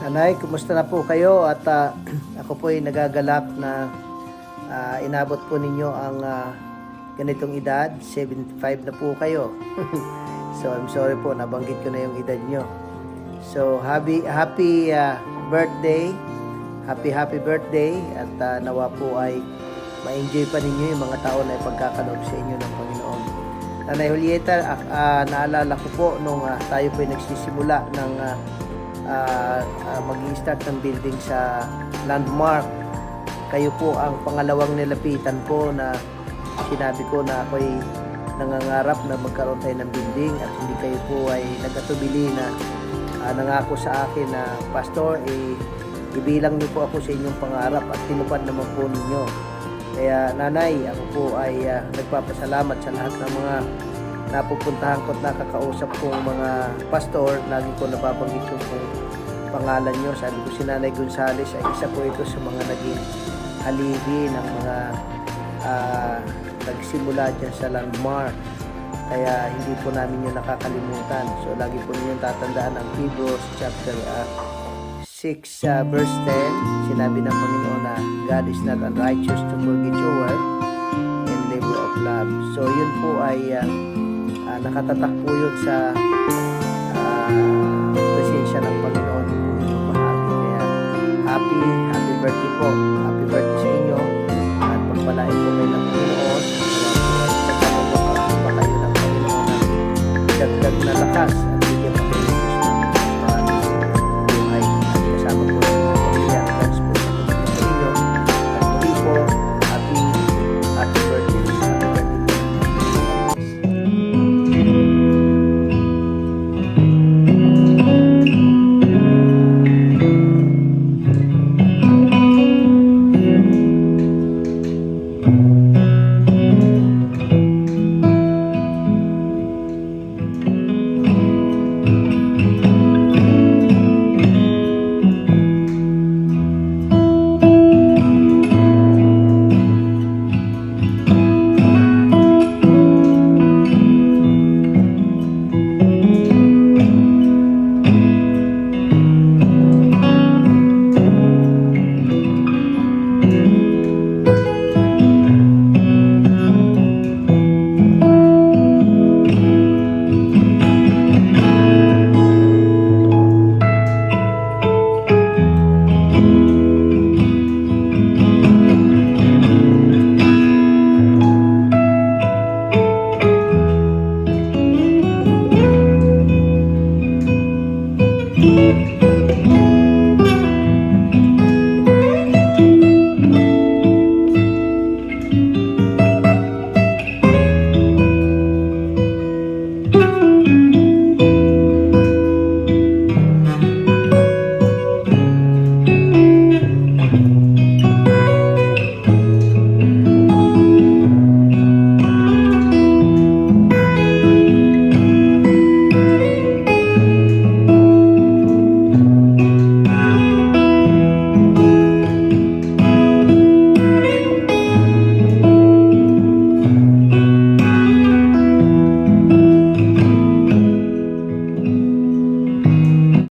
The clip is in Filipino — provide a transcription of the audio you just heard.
Anay, kumusta na po kayo? At ako po ay nagagalak na inabot po ninyo ang ganitong edad. 75 na po kayo. So I'm sorry po, nabanggit ko na yung edad nyo. So happy birthday. Happy birthday. At nawa po ay ma-enjoy pa ninyo yung mga taon na ipagkakaloob sa inyo ng Panginoon. Nanay Julieta, naalala ko po nung tayo po ay nagsisimula ng mag-i-start ng building sa Landmark. Kayo po ang pangalawang nilapitan ko na sinabi ko na ako'y nangangarap na magkaroon tayo ng building at hindi kayo po ay nagkatubili na nangako sa akin na pastor, ibilang niyo po ako sa inyong pangarap at tinupad naman po ninyo. Kaya nanay, ako po ay nagpapasalamat sa lahat ng mga napupuntahan ko at nakakausap kong mga pastor. Lagi ko nababanggit yung pangalan nyo. Sabi ko si Nanay Gonzales ay isa po ito sa mga naging haligi ng mga nagsimula dyan sa Landmark. Kaya hindi po namin yun nakakalimutan. So lagi po ninyong tatandaan ang Hebrews chapter 6 verse 10. Sinabi ng Panginoon na God is not unrighteous to forget your work and labor of love. So yun po ay nakatatak po yun sa presensya ng Panginoon po yung bahagi. Kaya happy birthday po. Happy birthday.